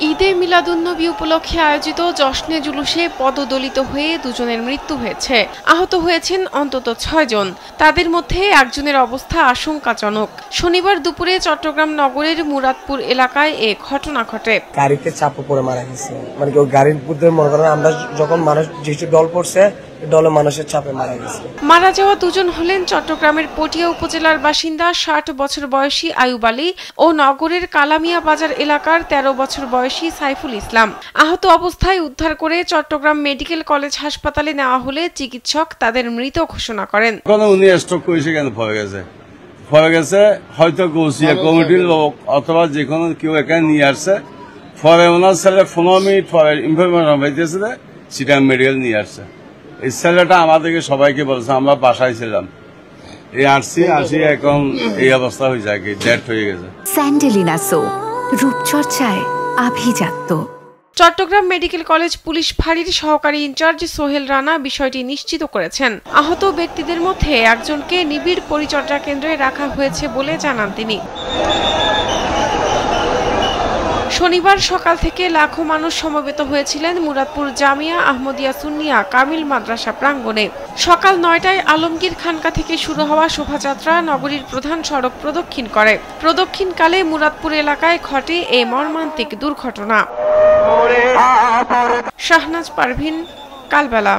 ঈদে মিলাদুন্নবী উপলক্ষে আয়োজিত জশ্নে জুলুসে পদদলিত হয়ে দুজনের মৃত্যু হয়েছে। আহত হয়েছেন অন্তত ৬ জন। তাদের মধ্যে একজনের অবস্থা আশঙ্কাজনক। শনিবার দুপুরে চট্টগ্রাম নগরের মুরাদপুর এলাকায় এ ঘটনা ঘটে। গাড়িতে চাপা পড়ে মারা গেছে। মানে ওই গাড়ির মধ্যে মনে করেন আমরা যখন মানুষ যেহেতু ডল পড়ছে দলে মানুষের চাপে মারা গেছে। মারা যাওয়া দুজন হলেন চট্টগ্রামের পটিয়া উপজেলার বাসিন্দা ৬০ বছর বয়সী আয়ুব আলী ও নগরের কালামিয়া বাজার এলাকার ১৩ বছর বয়সী সাইফুল ইসলাম। আহত অবস্থায় উদ্ধার করে চট্টগ্রাম মেডিকেল কলেজ হাসপাতালে নেওয়া হলে চিকিৎসক তাদের মৃত ঘোষণা করেন। উনি স্ট্রোক করেছে কেন ভয় গেছে হয়তো গৌসিয়া কমিটির লোক অথবা যে কোনো কেউ এখানে নিয়ে আসছে। পরে ওনার ছেলে 15 মিনিট পরে ইনফরমেশন পাইতেছিল সেটা মেডিকেল নিয়ে আসছে। এই ছেলেটা আমাদেরকে সবাইকে বলছে, আমরা বাসায় ছিলাম, এই আসি এখন এই অবস্থা হয়ে যায়, ডেথ হয়ে গেছে। স্যান্ডেলিনা সো রূপচর্চায় আভিজাত্য। চট্টগ্রাম মেডিকেল কলেজ পুলিশ ফাঁড়ির সহকারী ইনচার্জ সোহেল রানা বিষয়টি নিশ্চিত করেছেন। আহত ব্যক্তিদের মধ্যে একজনকে নিবিড় পরিচর্যা কেন্দ্রে রাখা হয়েছে বলে জানান তিনি। শনিবার সকাল থেকে লাখো মানুষ সমবেত হয়েছিলেন মুরাদপুর জামিয়া আহমদিয়া সুন্নিয়া কামিল মাদ্রাসা প্রাঙ্গণে। সকাল ৯টায় আলমগীর খানকা থেকে শুরু হওয়া শোভাযাত্রা নগরীর প্রধান সড়ক প্রদক্ষিণ করে। প্রদক্ষিণকালে মুরাদপুর এলাকায় ঘটে এ মর্মান্তিক দুর্ঘটনা। শাহনাজ পারভিন, কালবেলা।